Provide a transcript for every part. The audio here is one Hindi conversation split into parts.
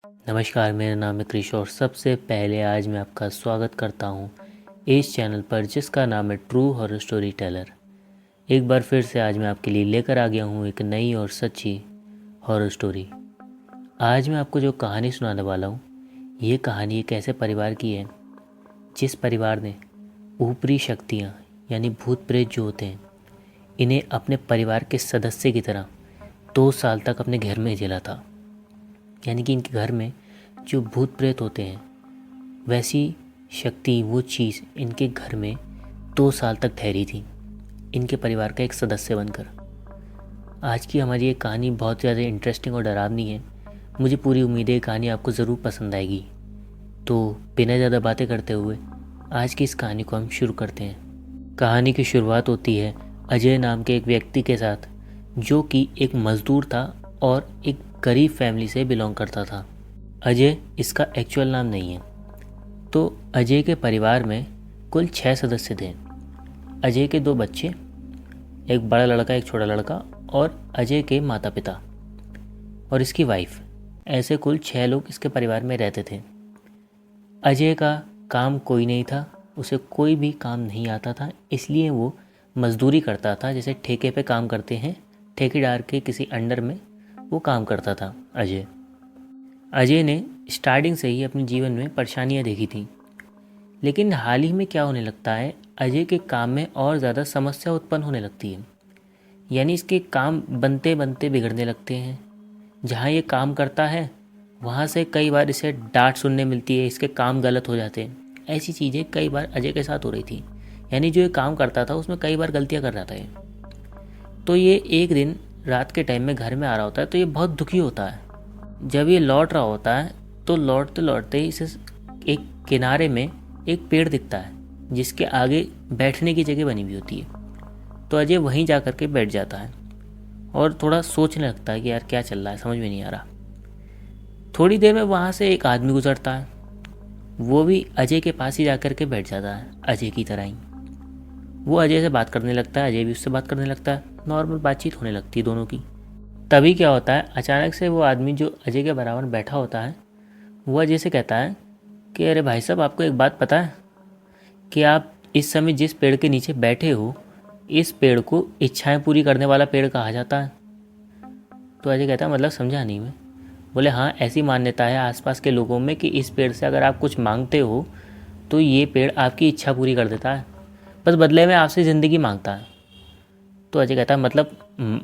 नमस्कार, मेरा नाम है क्रिश और सबसे पहले आज मैं आपका स्वागत करता हूँ इस चैनल पर जिसका नाम है ट्रू हॉरर स्टोरी टेलर। एक बार फिर से आज मैं आपके लिए लेकर आ गया हूँ एक नई और सच्ची हॉरर स्टोरी। आज मैं आपको जो कहानी सुनाने वाला हूँ, ये कहानी एक ऐसे परिवार की है जिस परिवार ने ऊपरी शक्तियाँ यानी भूत प्रेत जो होते हैं, इन्हें अपने परिवार के सदस्य की तरह 2 साल तक अपने घर में झेला था। यानी कि इनके घर में जो भूत प्रेत होते हैं, वैसी शक्ति, वो चीज़ इनके घर में 2 साल तक ठहरी थी, इनके परिवार का एक सदस्य बनकर। आज की हमारी ये कहानी बहुत ज़्यादा इंटरेस्टिंग और डरावनी है। मुझे पूरी उम्मीद है कहानी आपको ज़रूर पसंद आएगी। तो बिना ज़्यादा बातें करते हुए आज की इस कहानी को हम शुरू करते हैं। कहानी की शुरुआत होती है अजय नाम के एक व्यक्ति के साथ, जो कि एक मज़दूर था और एक गरीब फैमिली से बिलोंग करता था। अजय इसका एक्चुअल नाम नहीं है। तो अजय के परिवार में कुल 6 सदस्य थे। अजय के 2 बच्चे, एक बड़ा लड़का एक छोटा लड़का, और अजय के माता पिता और इसकी वाइफ, ऐसे कुल 6 लोग इसके परिवार में रहते थे। अजय का काम कोई नहीं था, उसे कोई भी काम नहीं आता था, इसलिए वो मजदूरी करता था। जैसे ठेके पे काम करते हैं, ठेकेदार के किसी अंडर में वो काम करता था अजय ने स्टार्टिंग से ही अपने जीवन में परेशानियां देखी थी। लेकिन हाल ही में क्या होने लगता है, अजय के काम में और ज़्यादा समस्या उत्पन्न होने लगती है। यानी इसके काम बनते बनते बिगड़ने लगते हैं। जहाँ ये काम करता है वहाँ से कई बार इसे डांट सुनने मिलती है, इसके काम गलत हो जाते हैं। ऐसी चीज़ें कई बार अजय के साथ हो रही थी। यानी जो ये काम करता था उसमें कई बार गलतियाँ कर रहा था ये। तो ये एक दिन रात के टाइम में घर में आ रहा होता है, तो ये बहुत दुखी होता है। जब ये लौट रहा होता है तो लौटते लौटते इसे एक किनारे में एक पेड़ दिखता है, जिसके आगे बैठने की जगह बनी हुई होती है। तो अजय वहीं जा कर के बैठ जाता है और थोड़ा सोचने लगता है कि यार क्या चल रहा है, समझ में नहीं आ रहा। थोड़ी देर में वहाँ से एक आदमी गुजरता है, वो भी अजय के पास ही जा कर के बैठ जाता है, अजय की तरह ही। वो अजय से बात करने लगता है, अजय भी उससे बात करने लगता है। नॉर्मल बातचीत होने लगती है दोनों की। तभी क्या होता है, अचानक से वो आदमी जो अजय के बराबर बैठा होता है, वो अजय से कहता है कि अरे भाई साहब, आपको एक बात पता है कि आप इस समय जिस पेड़ के नीचे बैठे हो, इस पेड़ को इच्छाएं पूरी करने वाला पेड़ कहा जाता है। तो अजय कहता है मतलब समझा नहीं मैं। बोले हाँ, ऐसी मान्यता है आसपास के लोगों में कि इस पेड़ से अगर आप कुछ मांगते हो तो ये पेड़ आपकी इच्छा पूरी कर देता है, बस बदले में आपसे ज़िंदगी मांगता है। तो अजय कहता है मतलब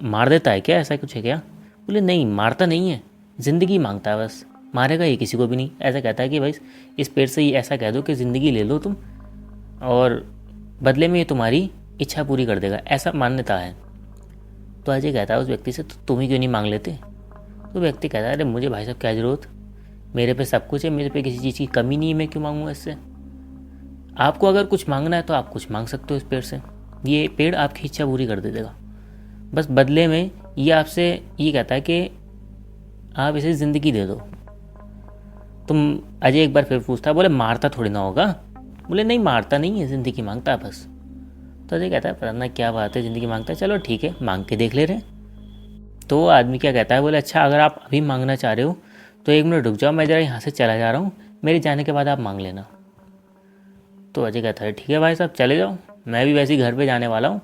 मार देता है क्या, ऐसा कुछ है क्या? बोले नहीं, मारता नहीं है, ज़िंदगी मांगता है बस, मारेगा ये किसी को भी नहीं। ऐसा कहता है कि भाई इस पेड़ से ही ऐसा कह दो कि ज़िंदगी ले लो तुम, और बदले में ये तुम्हारी इच्छा पूरी कर देगा, ऐसा मान्यता है। तो अजय कहता है उस व्यक्ति से, तो तुम ही क्यों नहीं मांग लेते? तो व्यक्ति कहता है अरे मुझे भाई साहब क्या ज़रूरत, मेरे पे सब कुछ है, मेरे पे किसी चीज़ की कमी नहीं है, मैं क्यों मांगूंगा इससे? आपको अगर कुछ मांगना है तो आप कुछ मांग सकते हो इस पेड़ से, ये पेड़ आपकी इच्छा पूरी कर दे देगा। बस बदले में ये आपसे ये कहता है कि आप इसे ज़िंदगी दे दो। तुम अजय एक बार फिर पूछता है, बोले मारता थोड़ी ना होगा? बोले नहीं, मारता नहीं है, ज़िंदगी मांगता है बस। तो अजय कहता है पता ना क्या बात है, ज़िंदगी मांगता है, चलो ठीक है, मांग के देख ले रहे हैं। तो आदमी क्या कहता है, बोले अच्छा अगर आप अभी मांगना चाह रहे हो तो 1 मिनट रुक जाओ, मैं ज़रा यहाँ से चला जा रहा हूँ, मेरे जाने के बाद आप मांग लेना। तो अजय कहता है ठीक है भाई साहब, चले जाओ, मैं भी वैसे ही घर पे जाने वाला हूँ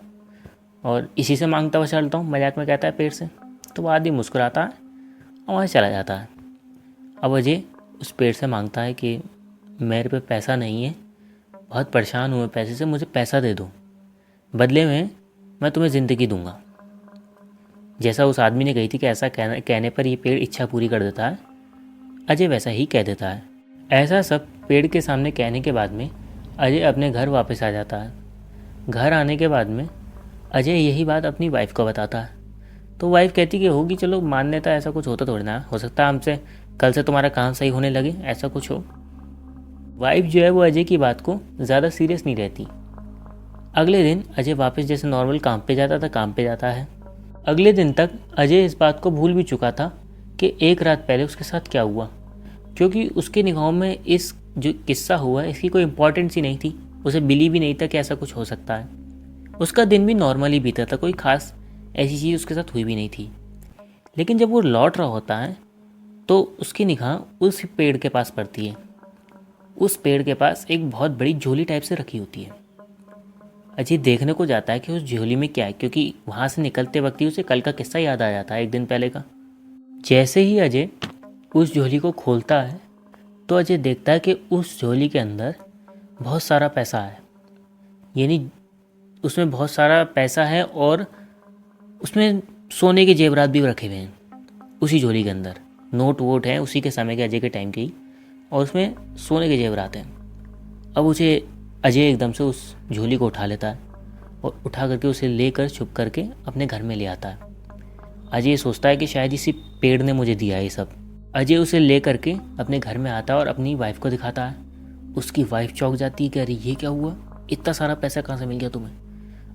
और इसी से मांगता हुआ चलता हूँ, मजाक में कहता है पेड़ से। तो वो आदमी मुस्कुराता है और वहाँ चला जाता है। अब अजय उस पेड़ से मांगता है कि मेरे पे पैसा नहीं है, बहुत परेशान हुए पैसे से, मुझे पैसा दे दो, बदले में मैं तुम्हें ज़िंदगी दूंगा। जैसा उस आदमी ने कही थी कि ऐसा कहने पर ये पेड़ इच्छा पूरी कर देता है, अजय वैसा ही कह देता है। ऐसा सब पेड़ के सामने कहने के बाद में अजय अपने घर वापस आ जाता है। घर आने के बाद में अजय यही बात अपनी वाइफ को बताता है। तो वाइफ कहती कि होगी, चलो मान्यता, ऐसा कुछ होता थोड़ी ना, हो सकता है हमसे कल से तुम्हारा काम सही होने लगे, ऐसा कुछ हो। वाइफ जो है वो अजय की बात को ज़्यादा सीरियस नहीं रहती। अगले दिन अजय वापस जैसे नॉर्मल काम पे जाता था, काम पे जाता है। अगले दिन तक अजय इस बात को भूल भी चुका था कि एक रात पहले उसके साथ क्या हुआ, क्योंकि उसके निगाहों में इस जो किस्सा हुआ है इसकी कोई इम्पोर्टेंस ही नहीं थी। उसे बिलीव ही नहीं था कि ऐसा कुछ हो सकता है। उसका दिन भी नॉर्मली बीता था, कोई खास ऐसी चीज़ उसके साथ हुई भी नहीं थी। लेकिन जब वो लौट रहा होता है तो उसकी निगाह उस पेड़ के पास पड़ती है। उस पेड़ के पास एक बहुत बड़ी झोली टाइप से रखी होती है। अजय देखने को जाता है कि उस झोली में क्या है, क्योंकि वहाँ से निकलते वक्त ही उसे कल का किस्सा याद आ जाता है, एक दिन पहले का। जैसे ही अजय उस झोली को खोलता है तो अजय देखता है कि उस झोली के अंदर बहुत सारा पैसा है। यानी उसमें बहुत सारा पैसा है और उसमें सोने के जेवरात भी रखे हुए हैं उसी झोली के अंदर। नोट वोट हैं उसी के समय के, अजय के टाइम के ही, और उसमें सोने के जेवरात हैं। अब उसे अजय एकदम से उस झोली को उठा लेता है और उठा करके उसे लेकर छुप करके अपने घर में ले आता है। अजय सोचता है कि शायद इसी पेड़ ने मुझे दिया है ये सब। अजय उसे ले करके अपने घर में आता है और अपनी वाइफ को दिखाता है। उसकी वाइफ चौंक जाती है कि अरे ये क्या हुआ, इतना सारा पैसा कहाँ से मिल गया तुम्हें।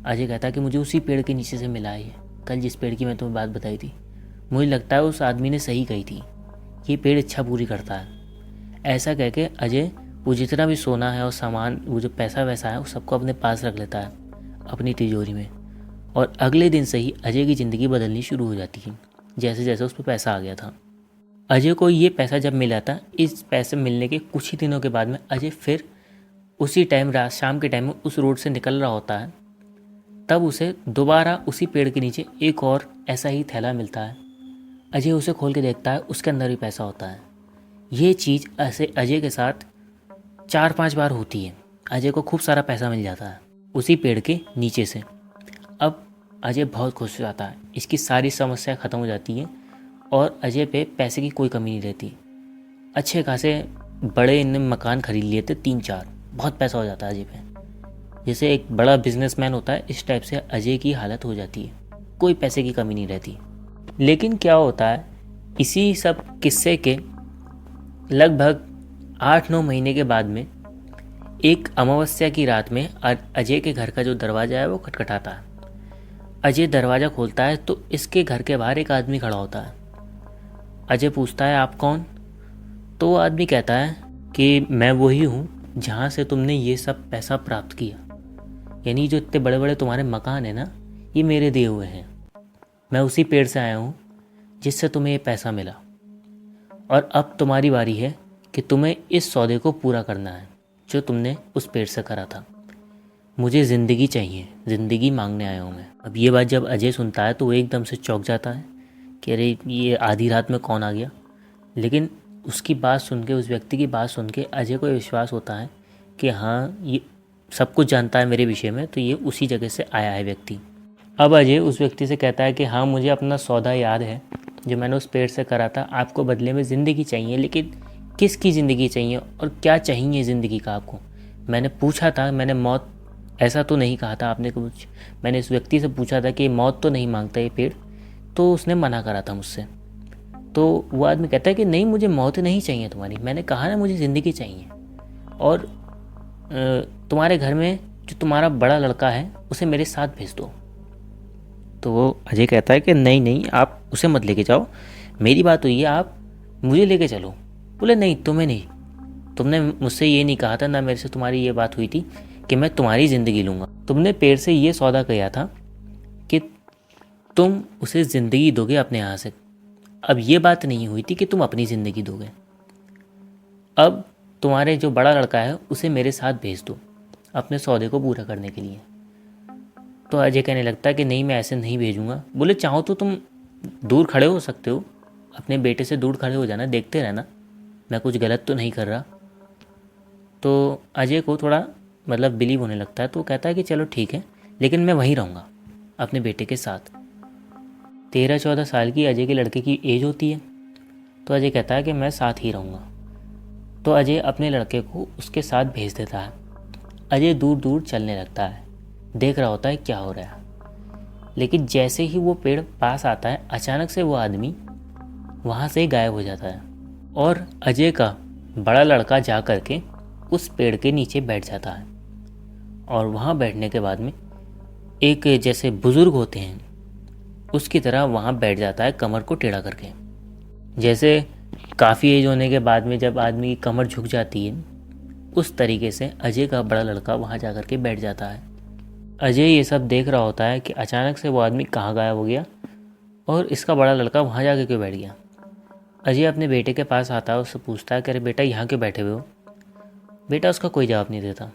अजय कहता है कि मुझे उसी पेड़ के नीचे से मिला है ये, कल जिस पेड़ की मैं तुम्हें बात बताई थी। मुझे लगता है उस आदमी ने सही कही थी, ये पेड़ इच्छा पूरी करता है। ऐसा कह के अजय वो जितना भी सोना है और सामान, वो जो पैसा वैसा है, वो सबको अपने पास रख लेता है अपनी तिजोरी में। और अगले दिन से ही अजय की ज़िंदगी बदलनी शुरू हो जाती है, जैसे जैसे उस पर पैसा आ गया था। अजय को ये पैसा जब मिला था, इस पैसे मिलने के कुछ ही दिनों के बाद में अजय फिर उसी टाइम, रात शाम के टाइम में उस रोड से निकल रहा होता है। तब उसे दोबारा उसी पेड़ के नीचे एक और ऐसा ही थैला मिलता है। अजय उसे खोल के देखता है, उसके अंदर भी पैसा होता है। ये चीज़ ऐसे अजय के साथ 4-5 बार होती है। अजय को खूब सारा पैसा मिल जाता है उसी पेड़ के नीचे से। अब अजय बहुत खुश हो जाता है, इसकी सारी समस्या ख़त्म हो जाती है और अजय पे पैसे की कोई कमी नहीं रहती। अच्छे खासे बड़े इनने मकान खरीद लिए थे 3-4, बहुत पैसा हो जाता है अजय पे। जैसे एक बड़ा बिजनेसमैन होता है, इस टाइप से अजय की हालत हो जाती है, कोई पैसे की कमी नहीं रहती। लेकिन क्या होता है, इसी सब किस्से के लगभग 8-9 महीने के बाद में एक अमावस्या की रात में अजय के घर का जो दरवाज़ा है वो खटखटाता है। अजय दरवाज़ा खोलता है तो इसके घर के बाहर एक आदमी खड़ा होता है। अजय पूछता है आप कौन? तो वो आदमी कहता है कि मैं वही हूँ जहाँ से तुमने ये सब पैसा प्राप्त किया। यानी जो इतने बड़े बड़े तुम्हारे मकान हैं ना, ये मेरे दिए हुए हैं। मैं उसी पेड़ से आया हूँ जिससे तुम्हें ये पैसा मिला, और अब तुम्हारी बारी है कि तुम्हें इस सौदे को पूरा करना है जो तुमने उस पेड़ से करा था। मुझे ज़िंदगी चाहिए, ज़िंदगी मांगने आया हूँ मैं। अब ये बात जब अजय सुनता है तो वो एकदम से चौंक जाता है कि अरे ये आधी रात में कौन आ गया। लेकिन उसकी बात सुन के, उस व्यक्ति की बात सुन के अजय को विश्वास होता है कि हाँ, ये सब कुछ जानता है मेरे विषय में, तो ये उसी जगह से आया है व्यक्ति। अब अजय उस व्यक्ति से कहता है कि हाँ, मुझे अपना सौदा याद है जो मैंने उस पेड़ से करा था। आपको बदले में ज़िंदगी चाहिए, लेकिन किसकी ज़िंदगी चाहिए और क्या चाहिए ज़िंदगी का आपको? मैंने पूछा था, मैंने मौत ऐसा तो नहीं कहा था आपने कुछ। मैंने इस व्यक्ति से पूछा था कि मौत तो नहीं मांगता ये पेड़, तो उसने मना करा था मुझसे। तो वो आदमी कहता है कि नहीं, मुझे मौत नहीं चाहिए तुम्हारी, मैंने कहा ना मुझे ज़िंदगी चाहिए। और तुम्हारे घर में जो तुम्हारा बड़ा लड़का है उसे मेरे साथ भेज दो। तो वो अजय कहता है कि नहीं नहीं, आप उसे मत लेके जाओ, मेरी बात हुई है, आप मुझे लेके चलो। बोले नहीं, तुम्हें नहीं, तुमने मुझसे ये नहीं कहा था, ना मेरे से तुम्हारी ये बात हुई थी कि मैं तुम्हारी ज़िंदगी लूँगा। तुमने पेड़ से ये सौदा किया था कि तुम उसे ज़िंदगी दोगे अपने यहाँ से। अब ये बात नहीं हुई थी कि तुम अपनी ज़िंदगी दोगे। अब तुम्हारे जो बड़ा लड़का है उसे मेरे साथ भेज दो अपने सौदे को पूरा करने के लिए। तो अजय कहने लगता है कि नहीं, मैं ऐसे नहीं भेजूँगा। बोले चाहो तो तुम दूर खड़े हो सकते हो, अपने बेटे से दूर खड़े हो जाना, देखते रहना मैं कुछ गलत तो नहीं कर रहा। तो अजय को थोड़ा मतलब बिलीव होने लगता है, तो वो कहता है कि चलो ठीक है, लेकिन मैं वहीं रहूँगा अपने बेटे के साथ। 13-14 साल की अजय के लड़के की एज होती है। तो अजय कहता है कि मैं साथ ही रहूँगा। तो अजय अपने लड़के को उसके साथ भेज देता है। अजय दूर दूर चलने लगता है, देख रहा होता है क्या हो रहा है। लेकिन जैसे ही वो पेड़ पास आता है, अचानक से वो आदमी वहाँ से गायब हो जाता है और अजय का बड़ा लड़का जा कर के उस पेड़ के नीचे बैठ जाता है। और वहाँ बैठने के बाद में एक जैसे बुज़ुर्ग होते हैं उसकी तरह वहाँ बैठ जाता है, कमर को टेढ़ा करके। जैसे काफ़ी एज होने के बाद में जब आदमी की कमर झुक जाती है, उस तरीके से अजय का बड़ा लड़का वहाँ जा कर के बैठ जाता है। अजय ये सब देख रहा होता है कि अचानक से वो आदमी कहाँ गायब हो गया और इसका बड़ा लड़का वहाँ जाकर क्यों बैठ गया। अजय अपने बेटे के पास आता है, उससे पूछता है कि अरे बेटा यहाँ क्यों बैठे हुए हो। बेटा उसका कोई जवाब नहीं देता।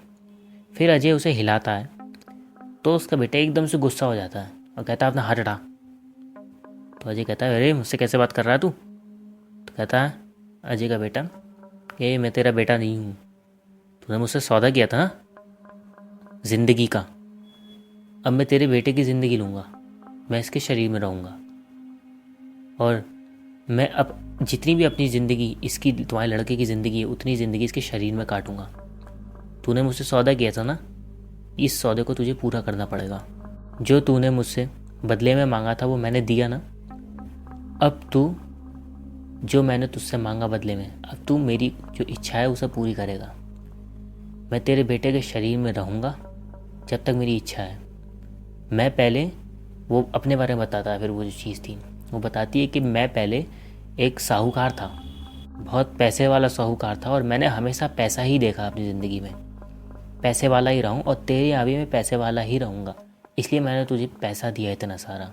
फिर अजय उसे हिलाता है तो उसका बेटा एकदम से गुस्सा हो जाता है और कहता है अपना हाथ हटा। तो अजय कहता है अरे मुझसे कैसे बात कर रहा है तू। तो कहता है अजय का बेटा ये मैं तेरा बेटा नहीं हूँ, तूने मुझसे सौदा किया था ना ज़िंदगी का। अब मैं तेरे बेटे की ज़िंदगी लूँगा, मैं इसके शरीर में रहूँगा और मैं अब जितनी भी अपनी ज़िंदगी इसकी तुम्हारे लड़के की ज़िंदगी है उतनी ज़िंदगी इसके शरीर में काटूँगा। तूने मुझसे सौदा किया था ना, इस सौदे को तुझे पूरा करना पड़ेगा। जो तूने मुझसे बदले में मांगा था वो मैंने दिया ना, अब तू जो मैंने तुझसे मांगा बदले में, अब तू मेरी जो इच्छा है उसे पूरी करेगा। मैं तेरे बेटे के शरीर में रहूँगा जब तक मेरी इच्छा है। मैं पहले, वो अपने बारे में बताता है। फिर वो जो चीज़ थी वो बताती है कि मैं पहले एक साहूकार था, बहुत पैसे वाला साहूकार था और मैंने हमेशा पैसा ही देखा अपनी ज़िंदगी में। पैसे वाला ही रहूँ और तेरे यहाँ भी मैं पैसे वाला ही रहूँगा, इसलिए मैंने तुझे पैसा दिया इतना सारा।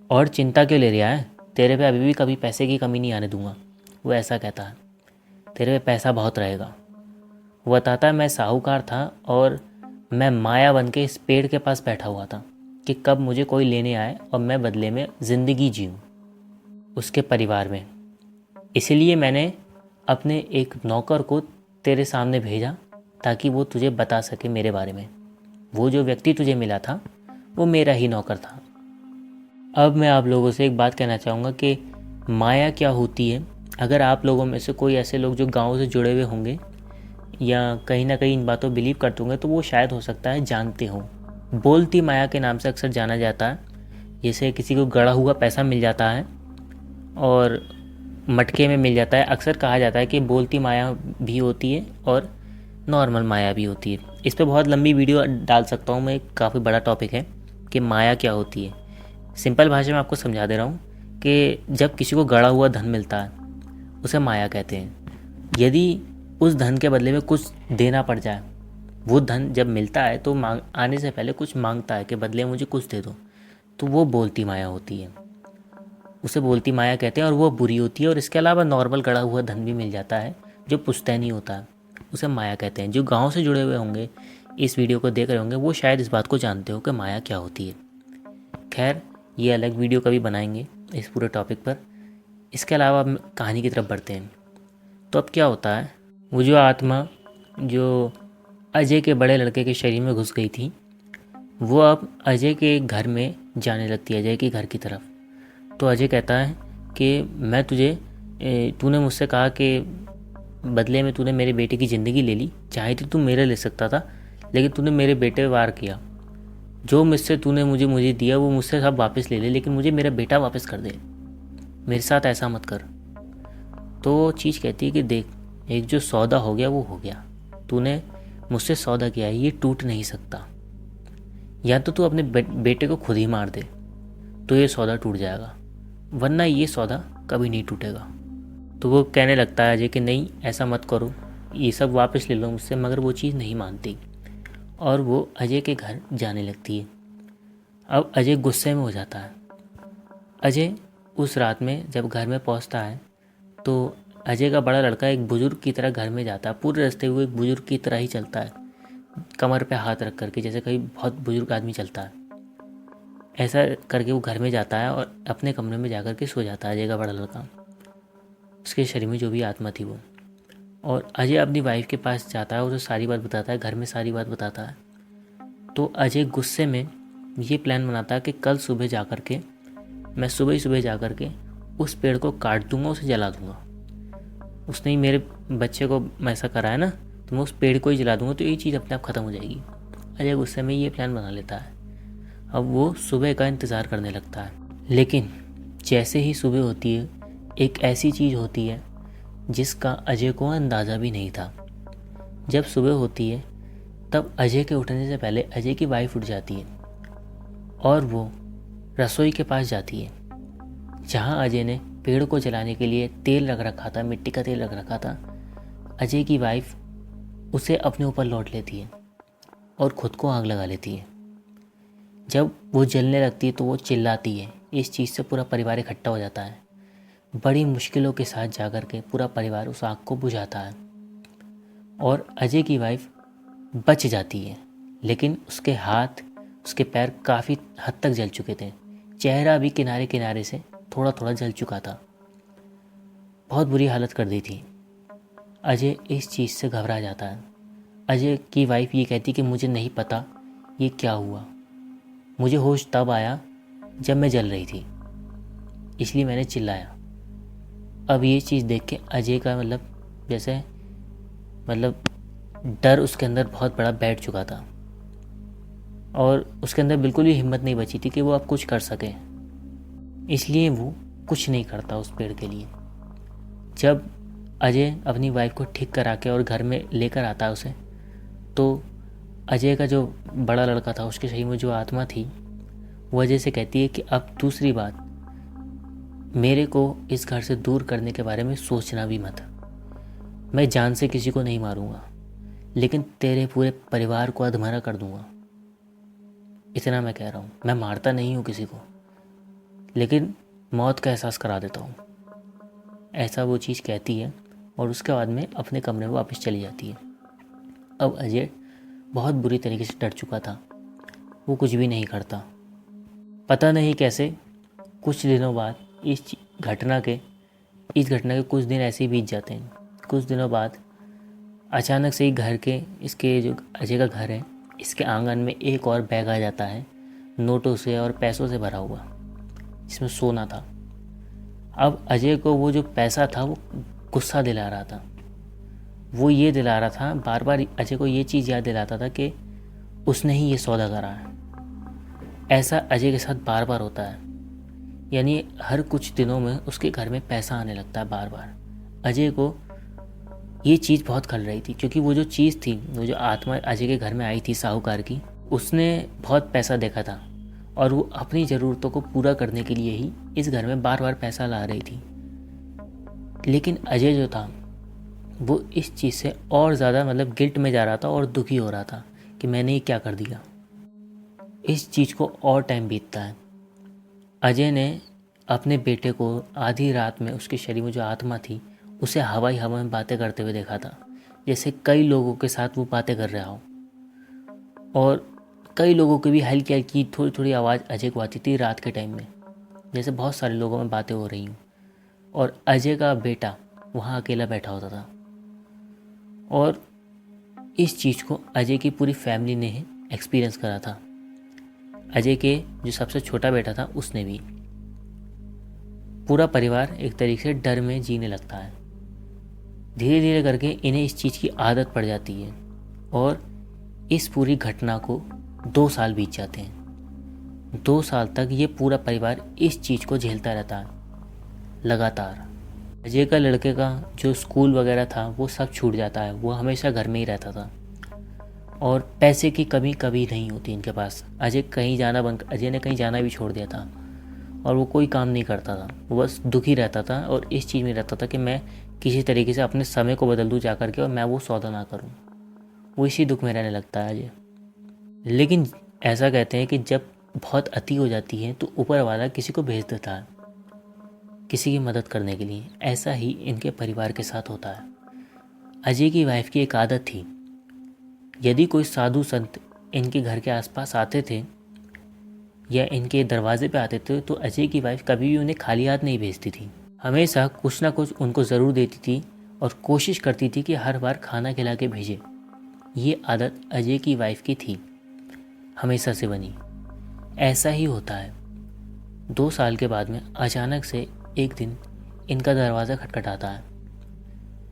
और चिंता क्यों ले रहा है, तेरे पे अभी भी कभी पैसे की कमी नहीं आने दूंगा। वो ऐसा कहता है, तेरे पे पैसा बहुत रहेगा। वो बताता है मैं साहूकार था और मैं माया बन के इस पेड़ के पास बैठा हुआ था कि कब मुझे कोई लेने आए और मैं बदले में ज़िंदगी जीऊँ उसके परिवार में। इसीलिए मैंने अपने एक नौकर को तेरे सामने भेजा ताकि वो तुझे बता सके मेरे बारे में। वो जो व्यक्ति तुझे मिला था वो मेरा ही नौकर था। अब मैं आप लोगों से एक बात कहना चाहूँगा कि माया क्या होती है। अगर आप लोगों में से कोई ऐसे लोग जो गाँव से जुड़े हुए होंगे या कहीं ना कहीं इन बातों बिलीव करते होंगे तो वो शायद हो सकता है जानते हों। बोलती माया के नाम से अक्सर जाना जाता है। जैसे किसी को गड़ा हुआ पैसा मिल जाता है और मटके में मिल जाता है। अक्सर कहा जाता है कि बोलती माया भी होती है और नॉर्मल माया भी होती है। इस पर बहुत लंबी वीडियो डाल सकता हूँ मैं, काफ़ी बड़ा टॉपिक है कि माया क्या होती है। सिंपल भाषा में आपको समझा दे रहा हूँ कि जब किसी को गड़ा हुआ धन मिलता है उसे माया कहते हैं। यदि उस धन के बदले में कुछ देना पड़ जाए, वो धन जब मिलता है तो मांग आने से पहले कुछ मांगता है कि बदले में मुझे कुछ दे दो, तो वो बोलती माया होती है। उसे बोलती माया कहते हैं और वो बुरी होती है। और इसके अलावा नॉर्मल गड़ा हुआ धन भी मिल जाता है जो पुश्तैनी होता है, उसे माया कहते हैं। जो गांव से जुड़े हुए होंगे, इस वीडियो को देख रहे होंगे, वो शायद इस बात को जानते हो कि माया क्या होती है। खैर, ये अलग वीडियो कभी बनाएंगे इस पूरे टॉपिक पर। इसके अलावा हम कहानी की तरफ बढ़ते हैं। तो अब क्या होता है, वो जो आत्मा जो अजय के बड़े लड़के के शरीर में घुस गई थी वो अब अजय के घर में जाने लगती है, अजय के घर की तरफ। तो अजय कहता है कि मैं तूने मुझसे कहा कि बदले में तूने मेरे बेटे की ज़िंदगी ले ली, चाहे तो तू मेरे ले सकता था, लेकिन तूने मेरे बेटे पे वार किया। जो मुझसे तूने मुझे दिया वो मुझसे सब वापस ले ले, लेकिन मुझे मेरा बेटा वापस कर दे, मेरे साथ ऐसा मत कर। तो चीज़ कहती है कि देख, एक जो सौदा हो गया वो हो गया, तूने मुझसे सौदा किया है, ये टूट नहीं सकता। या तो तू अपने बेटे को खुद ही मार दे तो ये सौदा टूट जाएगा, वरना ये सौदा कभी नहीं टूटेगा। तो वो कहने लगता है अजय कि नहीं, ऐसा मत करो, ये सब वापस ले लो मुझसे। मगर वो चीज़ नहीं मानती और वो अजय के घर जाने लगती है। अब अजय गुस्से में हो जाता है। अजय उस रात में जब घर में पहुंचता है तो अजय का बड़ा लड़का एक बुजुर्ग की तरह घर में जाता है। पूरे रास्ते वो एक बुजुर्ग की तरह ही चलता है, कमर पे हाथ रख करके, जैसे कहीं बहुत बुजुर्ग आदमी चलता है। ऐसा करके वो घर में जाता है और अपने कमरे में जाकर के सो जाता है अजय का बड़ा लड़का, उसके शरीर में जो भी आत्मा थी वो। और अजय अपनी वाइफ के पास जाता है, उसे सारी बात बताता है, घर में सारी बात बताता है। तो अजय गुस्से में ये प्लान बनाता है कि कल सुबह जा कर के मैं सुबह जा कर के उस पेड़ को काट दूंगा, उसे जला दूंगा। उसने ही मेरे बच्चे को ऐसा करा है ना, तो मैं उस पेड़ को ही जला दूंगा, तो ये चीज़ अपने आप ख़त्म हो जाएगी। अजय गुस्से में ये प्लान बना लेता है। अब वो सुबह का इंतज़ार करने लगता है, लेकिन जैसे ही सुबह होती है एक ऐसी चीज़ होती है जिसका अजय को अंदाज़ा भी नहीं था। जब सुबह होती है तब अजय के उठने से पहले अजय की वाइफ उठ जाती है और वो रसोई के पास जाती है जहाँ अजय ने पेड़ को जलाने के लिए तेल रख रखा था, मिट्टी का तेल रख रखा था। अजय की वाइफ उसे अपने ऊपर लौट लेती है और ख़ुद को आग लगा लेती है। जब वो जलने लगती है तो वो चिल्लाती है। इस चीज़ से पूरा परिवार इकट्ठा हो जाता है। बड़ी मुश्किलों के साथ जाकर के पूरा परिवार उस आग को बुझाता है और अजय की वाइफ बच जाती है, लेकिन उसके हाथ, उसके पैर काफ़ी हद तक जल चुके थे। चेहरा भी किनारे किनारे से थोड़ा थोड़ा जल चुका था। बहुत बुरी हालत कर दी थी। अजय इस चीज़ से घबरा जाता है। अजय की वाइफ ये कहती कि मुझे नहीं पता ये क्या हुआ, मुझे होश तब आया जब मैं जल रही थी, इसलिए मैंने चिल्लाया। अब ये चीज़ देख के अजय का जैसे डर उसके अंदर बहुत बड़ा बैठ चुका था और उसके अंदर बिल्कुल भी हिम्मत नहीं बची थी कि वो अब कुछ कर सके। इसलिए वो कुछ नहीं करता उस पेड़ के लिए। जब अजय अपनी वाइफ को ठीक करा के और घर में लेकर आता है उसे, तो अजय का जो बड़ा लड़का था, उसके शरीर में जो आत्मा थी, वो अजय से कहती है कि अब दूसरी बात, मेरे को इस घर से दूर करने के बारे में सोचना भी मत। मैं जान से किसी को नहीं मारूंगा, लेकिन तेरे पूरे परिवार को अधमरा कर दूंगा। इतना मैं कह रहा हूँ, मैं मारता नहीं हूँ किसी को, लेकिन मौत का एहसास करा देता हूँ। ऐसा वो चीज़ कहती है और उसके बाद में अपने कमरे में वापस चली जाती है। अब अजय बहुत बुरी तरीके से डर चुका था। वो कुछ भी नहीं करता। पता नहीं कैसे कुछ दिनों बाद इस घटना के कुछ दिन ऐसे ही बीत जाते हैं। कुछ दिनों बाद अचानक से ही घर के, इसके जो अजय का घर है, इसके आंगन में एक और बैग आ जाता है, नोटों से और पैसों से भरा हुआ, जिसमें सोना था। अब अजय को वो जो पैसा था वो गुस्सा दिला रहा था। वो ये दिला रहा था, बार बार अजय को ये चीज़ याद दिलाता था कि उसने ही ये सौदा करा है। ऐसा अजय के साथ बार बार होता है, यानी हर कुछ दिनों में उसके घर में पैसा आने लगता है बार बार। अजय को ये चीज़ बहुत खल रही थी, क्योंकि वो जो चीज़ थी, वो जो आत्मा अजय के घर में आई थी साहूकार की, उसने बहुत पैसा देखा था और वो अपनी ज़रूरतों को पूरा करने के लिए ही इस घर में बार बार पैसा ला रही थी। लेकिन अजय जो था वो इस चीज़ से और ज़्यादा गिल्ट में जा रहा था और दुखी हो रहा था कि मैंने ये क्या कर दिया। इस चीज़ को और टाइम बीतता है। अजय ने अपने बेटे को आधी रात में उसके शरीर में जो आत्मा थी उसे हवाई हवा में बातें करते हुए देखा था, जैसे कई लोगों के साथ वो बातें कर रहा हो। और कई लोगों की भी हल्की हल्की थोड़ी थोड़ी आवाज़ अजय को आती थी रात के टाइम में, जैसे बहुत सारे लोगों में बातें हो रही हूँ। और अजय का बेटा वहाँ अकेला बैठा होता था। और इस चीज़ को अजय की पूरी फैमिली ने एक्सपीरियंस करा था। अजय के जो सबसे छोटा बेटा था उसने भी। पूरा परिवार एक तरीके से डर में जीने लगता है। धीरे धीरे करके इन्हें इस चीज़ की आदत पड़ जाती है और इस पूरी घटना को 2 साल बीत जाते हैं। 2 साल तक ये पूरा परिवार इस चीज़ को झेलता रहता है लगातार। अजय का लड़के का जो स्कूल वगैरह था वो सब छूट जाता है। वो हमेशा घर में ही रहता था और पैसे की कमी कभी नहीं होती इनके पास। अजय ने कहीं जाना भी छोड़ दिया था और वो कोई काम नहीं करता था। वो बस दुखी रहता था और इस चीज़ में रहता था कि मैं किसी तरीके से अपने समय को बदल दूँ जा करके और मैं वो सौदा ना करूँ। वो इसी दुख में रहने लगता है अजय। लेकिन ऐसा कहते हैं कि जब बहुत अति हो जाती है तो ऊपर वाला किसी को भेज देता है किसी की मदद करने के लिए। ऐसा ही इनके परिवार के साथ होता है। अजय की वाइफ की एक आदत थी, यदि कोई साधु संत इनके घर के आसपास आते थे या इनके दरवाजे पे आते थे तो अजय की वाइफ कभी भी उन्हें खाली हाथ नहीं भेजती थी। हमेशा कुछ ना कुछ उनको ज़रूर देती थी और कोशिश करती थी कि हर बार खाना खिला के भेजे। ये आदत अजय की वाइफ की थी, हमेशा से बनी। ऐसा ही होता है। 2 साल के बाद में अचानक से एक दिन इनका दरवाज़ा खटखटाता है।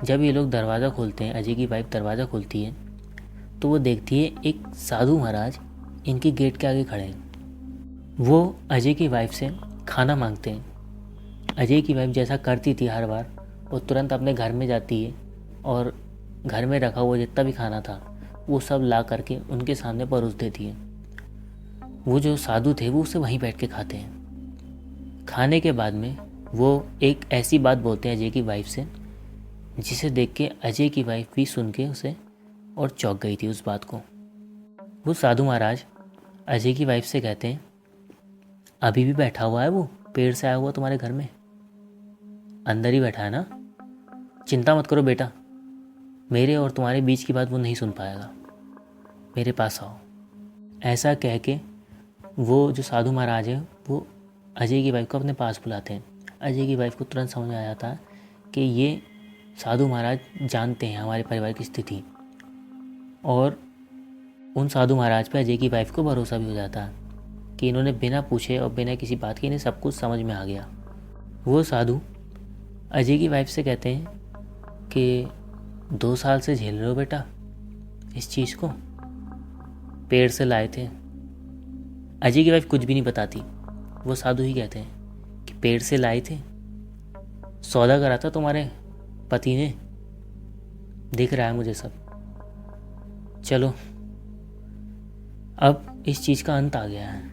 जब ये लोग दरवाज़ा खोलते हैं, अजय की वाइफ दरवाज़ा खोलती है तो वो देखती है एक साधु महाराज इनके गेट के आगे खड़े हैं। वो अजय की वाइफ से खाना मांगते हैं। अजय की वाइफ जैसा करती थी हर बार, वो तुरंत अपने घर में जाती है और घर में रखा हुआ जितना भी खाना था वो सब ला करके उनके सामने परोस देती है। वो जो साधु थे वो उसे वहीं बैठ के खाते हैं। खाने के बाद में वो एक ऐसी बात बोलते हैं अजय की वाइफ से, जिसे देख के अजय की वाइफ भी सुन के उसे और चौंक गई थी उस बात को। वो साधु महाराज अजय की वाइफ से कहते हैं, अभी भी बैठा हुआ है वो पेड़ से आया हुआ तुम्हारे घर में। अंदर ही बैठा है ना, चिंता मत करो बेटा, मेरे और तुम्हारे बीच की बात वो नहीं सुन पाएगा, मेरे पास आओ। ऐसा कह के वो जो साधु महाराज है वो अजय की वाइफ को अपने पास बुलाते हैं। अजय की वाइफ को तुरंत समझ में आ जाता है कि ये साधु महाराज जानते हैं हमारे परिवार की स्थिति, और उन साधु महाराज पे अजय की वाइफ को भरोसा भी हो जाता है कि इन्होंने बिना पूछे और बिना किसी बात के इन्हें सब कुछ समझ में आ गया। वो साधु अजय की वाइफ से कहते हैं कि 2 साल से झेल रहे हो बेटा इस चीज़ को, पेड़ से लाए थे। अजय की वाइफ कुछ भी नहीं बताती, वो साधु ही कहते हैं कि पेड़ से लाए थे, सौदा करा था तुम्हारे पति ने, दिख रहा है मुझे सब, चलो अब इस चीज़ का अंत आ गया है,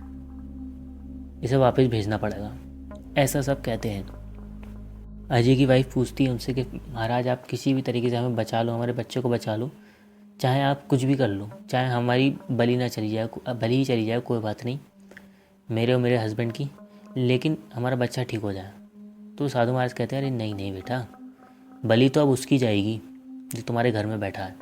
इसे वापस भेजना पड़ेगा, ऐसा सब कहते हैं। अजय की वाइफ पूछती है उनसे कि महाराज आप किसी भी तरीके से हमें बचा लो, हमारे बच्चे को बचा लो, चाहे आप कुछ भी कर लो, चाहे हमारी बलि ना चली जाए, बलि ही चली जाए, कोई बात नहीं, मेरे और मेरे हस्बैंड की, लेकिन हमारा बच्चा ठीक हो जाए। तो साधु महाराज कहते हैं अरे नहीं नहीं बेटा, बलि तो अब उसकी जाएगी जो तुम्हारे घर में बैठा है।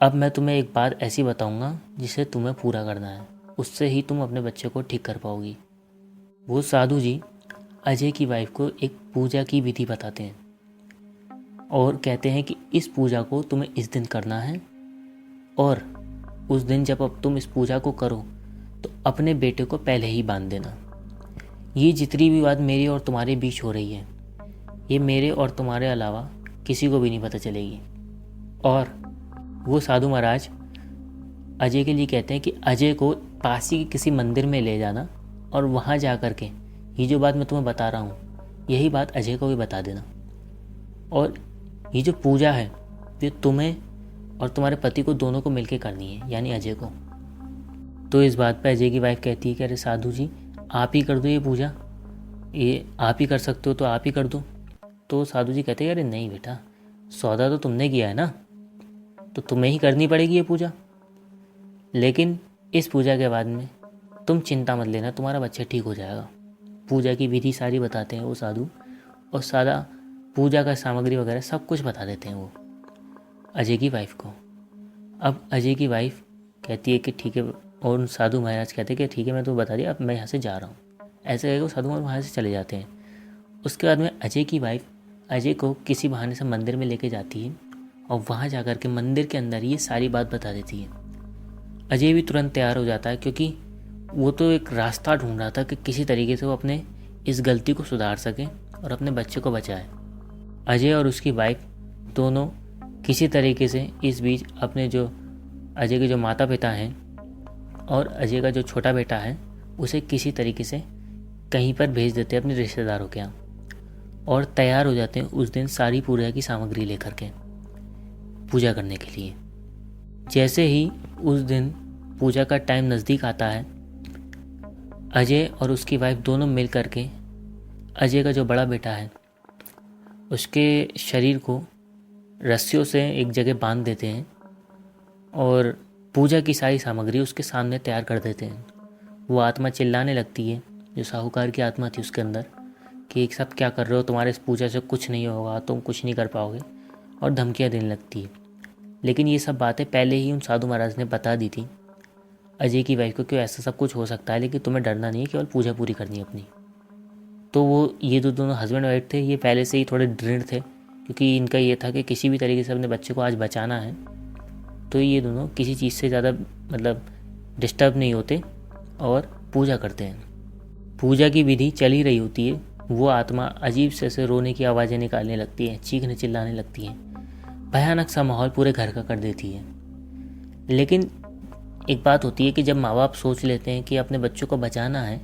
अब मैं तुम्हें एक बात ऐसी बताऊंगा जिसे तुम्हें पूरा करना है, उससे ही तुम अपने बच्चे को ठीक कर पाओगी। वो साधु जी अजय की वाइफ को एक पूजा की विधि बताते हैं और कहते हैं कि इस पूजा को तुम्हें इस दिन करना है, और उस दिन जब अब तुम इस पूजा को करो तो अपने बेटे को पहले ही बांध देना। ये जितनी भी बात मेरी और तुम्हारे बीच हो रही है, ये मेरे और तुम्हारे अलावा किसी को भी नहीं पता चलेगी। और वो साधु महाराज अजय के लिए कहते हैं कि अजय को पास ही किसी मंदिर में ले जाना, और वहाँ जा कर के ये जो बात मैं तुम्हें बता रहा हूँ यही बात अजय को भी बता देना, और ये जो पूजा है ये तुम्हें और तुम्हारे पति को दोनों को मिलकर करनी है, यानी अजय को। तो इस बात पे अजय की वाइफ कहती है कि अरे साधु जी आप ही कर दो ये पूजा, ये आप ही कर सकते हो तो आप ही कर दो। तो साधु जी कहते हैं अरे नहीं बेटा, सौदा तो तुमने किया है ना, तो तुम्हें ही करनी पड़ेगी ये पूजा, लेकिन इस पूजा के बाद में तुम चिंता मत लेना, तुम्हारा बच्चा ठीक हो जाएगा। पूजा की विधि सारी बताते हैं वो साधु, और सारा पूजा का सामग्री वगैरह सब कुछ बता देते हैं वो अजय की वाइफ को। अब अजय की वाइफ कहती है कि ठीक है, और साधु महाराज कहते हैं कि ठीक है मैं तो बता दिया, अब मैं यहाँ से जा रहा हूँ। ऐसे करके वो साधु महाराज वहाँ से चले जाते हैं। उसके बाद में अजय की वाइफ अजय को किसी बहाने से मंदिर में लेके जाती है, और वहाँ जा कर के मंदिर के अंदर ये सारी बात बता देती है। अजय भी तुरंत तैयार हो जाता है, क्योंकि वो तो एक रास्ता ढूंढ रहा था कि किसी तरीके से वो अपने इस गलती को सुधार सके और अपने बच्चे को बचाए। अजय और उसकी वाइफ दोनों किसी तरीके से इस बीच अपने जो अजय के जो माता पिता हैं और अजय का जो छोटा बेटा है उसे किसी तरीके से कहीं पर भेज देते हैं अपने रिश्तेदारों के यहाँ, और तैयार हो जाते हैं उस दिन सारी पूजा की सामग्री लेकर के पूजा करने के लिए। जैसे ही उस दिन पूजा का टाइम नज़दीक आता है, अजय और उसकी वाइफ दोनों मिल कर के अजय का जो बड़ा बेटा है उसके शरीर को रस्सियों से एक जगह बांध देते हैं और पूजा की सारी सामग्री उसके सामने तैयार कर देते हैं। वो आत्मा चिल्लाने लगती है, जो साहूकार की आत्मा थी उसके अंदर, कि एक सब क्या कर रहे हो, तुम्हारे इस पूजा से कुछ नहीं होगा, तुम कुछ नहीं कर पाओगे, और धमकियाँ देने लगती है। लेकिन ये सब बातें पहले ही उन साधु महाराज ने बता दी थी अजय की वाइफ को कि ऐसा सब कुछ हो सकता है, लेकिन तुम्हें डरना नहीं है, केवल पूजा पूरी करनी है अपनी। तो वो ये जो दोनों हस्बैंड वाइफ थे ये पहले से ही थोड़े दृढ़ थे, क्योंकि इनका ये था कि किसी भी तरीके से अपने बच्चे को आज बचाना है। तो ये दोनों किसी चीज़ से ज़्यादा मतलब डिस्टर्ब नहीं होते और पूजा करते हैं। पूजा की विधि चल ही रही होती है, वो आत्मा अजीब से रोने की आवाज़ें निकालने लगती है, चीखने चिल्लाने लगती हैं, भयानक सा माहौल पूरे घर का कर देती है। लेकिन एक बात होती है कि जब माँ बाप सोच लेते हैं कि अपने बच्चों को बचाना है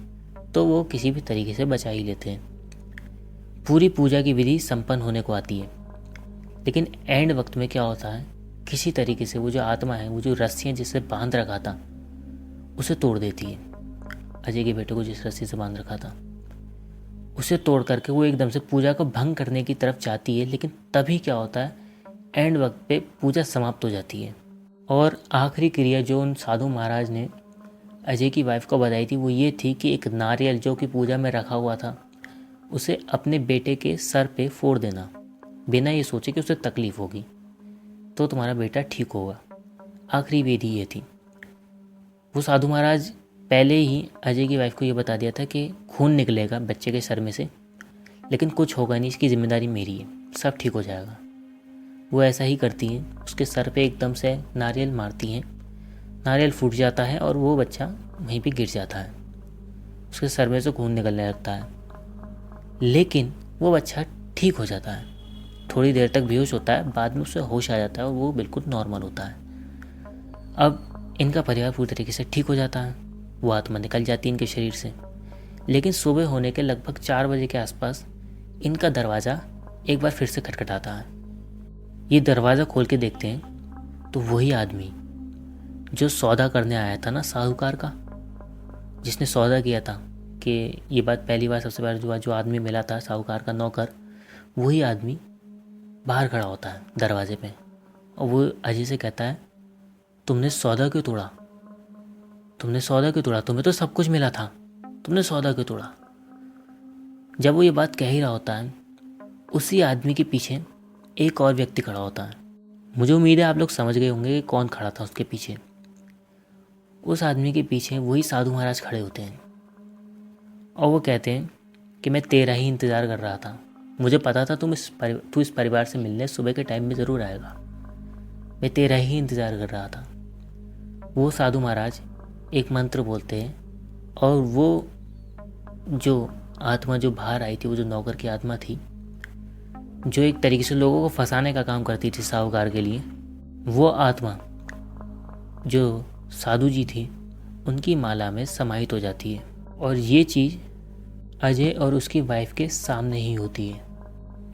तो वो किसी भी तरीके से बचा ही लेते हैं। पूरी पूजा की विधि संपन्न होने को आती है, लेकिन एंड वक्त में क्या होता है, किसी तरीके से वो जो आत्मा है, वो जो रस्सियाँ जिससे बांध रखा था उसे तोड़ देती है। अजय के बेटे को जिस रस्सी से बांध रखा था उसे तोड़ करके वो एकदम से पूजा को भंग करने की तरफ जाती है। लेकिन तभी क्या होता है, एंड वक्त पे पूजा समाप्त हो जाती है। और आखिरी क्रिया जो उन साधु महाराज ने अजय की वाइफ को बताई थी वो ये थी कि एक नारियल जो कि पूजा में रखा हुआ था उसे अपने बेटे के सर पे फोड़ देना, बिना ये सोचे कि उसे तकलीफ़ होगी, तो तुम्हारा बेटा ठीक होगा। आखिरी विधि ये थी। वो साधु महाराज पहले ही अजय की वाइफ को ये बता दिया था कि खून निकलेगा बच्चे के सर में से, लेकिन कुछ होगा नहीं, इसकी जिम्मेदारी मेरी है, सब ठीक हो जाएगा। वो ऐसा ही करती हैं, उसके सर पे एकदम से नारियल मारती हैं, नारियल फूट जाता है और वो बच्चा वहीं पे गिर जाता है, उसके सर में से खून निकलने लगता है। लेकिन वो बच्चा ठीक हो जाता है, थोड़ी देर तक बेहोश होता है, बाद में उसे होश आ जाता है और वो बिल्कुल नॉर्मल होता है। अब इनका परिवार पूरी तरीके से ठीक हो जाता है, वो आत्मा निकल जाती है इनके शरीर से। लेकिन सुबह होने के लगभग 4 बजे के आसपास इनका दरवाज़ा एक बार फिर से खटखटाता है। ये दरवाज़ा खोल के देखते हैं तो वही आदमी जो सौदा करने आया था ना, साहूकार का, जिसने सौदा किया था, कि ये बात पहली बार सबसे पहले जो आदमी मिला था, साहूकार का नौकर, वही आदमी बाहर खड़ा होता है दरवाजे पे और वो अजय से कहता है, तुमने सौदा क्यों तोड़ा? तुमने सौदा क्यों तोड़ा? तुम्हें तो सब कुछ मिला था, तुमने सौदा क्यों तोड़ा? जब वो ये बात कह ही रहा होता है, उसी आदमी के पीछे एक और व्यक्ति खड़ा होता है। मुझे उम्मीद है आप लोग समझ गए होंगे कि कौन खड़ा था उसके पीछे। उस आदमी के पीछे वही साधु महाराज खड़े होते हैं और वो कहते हैं कि मैं तेरा ही इंतज़ार कर रहा था, मुझे पता था तू इस परिवार से मिलने सुबह के टाइम में ज़रूर आएगा, मैं तेरा ही इंतज़ार कर रहा था। वो साधु महाराज एक मंत्र बोलते हैं और वो जो आत्मा जो बाहर आई थी, वो जो नौकर की आत्मा थी, जो एक तरीके से लोगों को फंसाने का काम करती थी साहूकार के लिए, वो आत्मा जो साधु जी थी उनकी माला में समाहित हो जाती है। और ये चीज़ अजय और उसकी वाइफ के सामने ही होती है।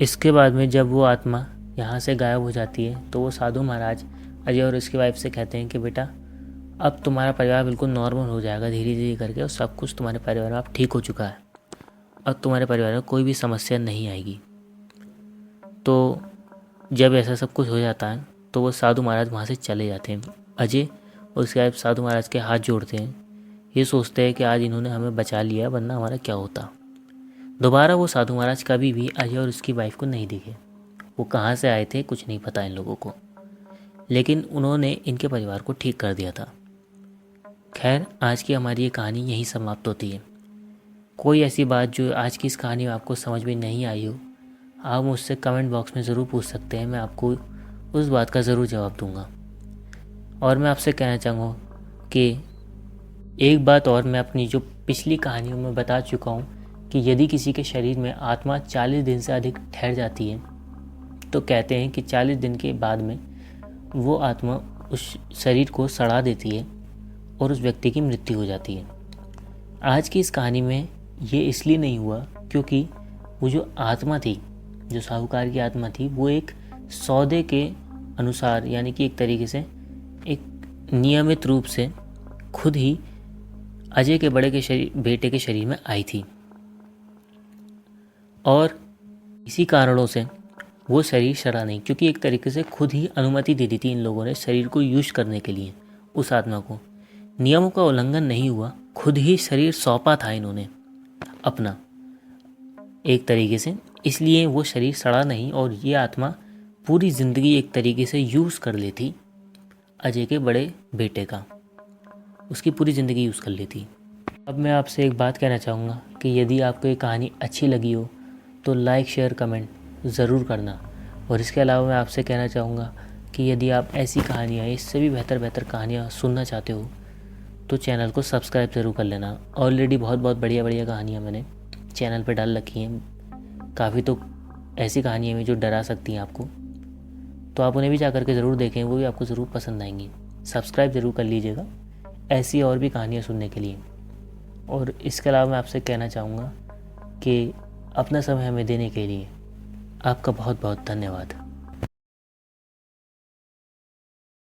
इसके बाद में जब वो आत्मा यहाँ से गायब हो जाती है तो वो साधु महाराज अजय और उसकी वाइफ से कहते हैं कि बेटा, अब तुम्हारा परिवार बिल्कुल नॉर्मल हो जाएगा धीरे धीरे करके, और सब कुछ तुम्हारे परिवार में अब ठीक हो चुका है, अब तुम्हारे परिवार में कोई भी समस्या नहीं आएगी। तो जब ऐसा सब कुछ हो जाता है तो वो साधु महाराज वहाँ से चले जाते हैं। अजय और उसके बाद साधु महाराज के हाथ जोड़ते हैं, ये सोचते हैं कि आज इन्होंने हमें बचा लिया, वरना हमारा क्या होता। दोबारा वो साधु महाराज कभी भी अजय और उसकी वाइफ को नहीं दिखे। वो कहाँ से आए थे कुछ नहीं पता इन लोगों को, लेकिन उन्होंने इनके परिवार को ठीक कर दिया था। खैर, आज की हमारी ये कहानी यहीं समाप्त होती है। कोई ऐसी बात जो आज की इस कहानी में आपको समझ में नहीं आई हो, आप मुझसे कमेंट बॉक्स में ज़रूर पूछ सकते हैं, मैं आपको उस बात का ज़रूर जवाब दूंगा। और मैं आपसे कहना चाहूँगा कि एक बात और मैं अपनी जो पिछली कहानियों में बता चुका हूँ कि यदि किसी के शरीर में आत्मा 40 दिन से अधिक ठहर जाती है तो कहते हैं कि 40 दिन के बाद में वो आत्मा उस शरीर को सड़ा देती है और उस व्यक्ति की मृत्यु हो जाती है। आज की इस कहानी में ये इसलिए नहीं हुआ क्योंकि वो जो आत्मा थी, जो साहूकार की आत्मा थी, वो एक सौदे के अनुसार, यानी कि एक तरीके से एक नियमित रूप से खुद ही अजय के बेटे के शरीर में आई थी, और इसी कारणों से वो शरीर सड़ा नहीं, क्योंकि एक तरीके से खुद ही अनुमति दे दी थी इन लोगों ने शरीर को यूज करने के लिए। उस आत्मा को नियमों का उल्लंघन नहीं हुआ, खुद ही शरीर सौंपा था इन्होंने अपना एक तरीके से, इसलिए वो शरीर सड़ा नहीं और ये आत्मा पूरी ज़िंदगी एक तरीके से यूज़ कर लेती अजय के बड़े बेटे का, उसकी पूरी ज़िंदगी यूज़ कर लेती। अब मैं आपसे एक बात कहना चाहूँगा कि यदि आपको ये कहानी अच्छी लगी हो तो लाइक शेयर कमेंट ज़रूर करना। और इसके अलावा मैं आपसे कहना चाहूँगा कि यदि आप ऐसी कहानियाँ, इससे भी बेहतर कहानियाँ सुनना चाहते हो तो चैनल को सब्सक्राइब ज़रूर कर लेना। ऑलरेडी बहुत बढ़िया कहानियाँ मैंने चैनल पे डाल रखी हैं, काफ़ी तो ऐसी कहानियाँ हैं जो डरा सकती हैं आपको, तो आप उन्हें भी जा करके ज़रूर देखें, वो भी आपको ज़रूर पसंद आएंगी। सब्सक्राइब ज़रूर कर लीजिएगा ऐसी और भी कहानियाँ सुनने के लिए। और इसके अलावा मैं आपसे कहना चाहूँगा कि अपना समय हमें देने के लिए आपका बहुत धन्यवाद।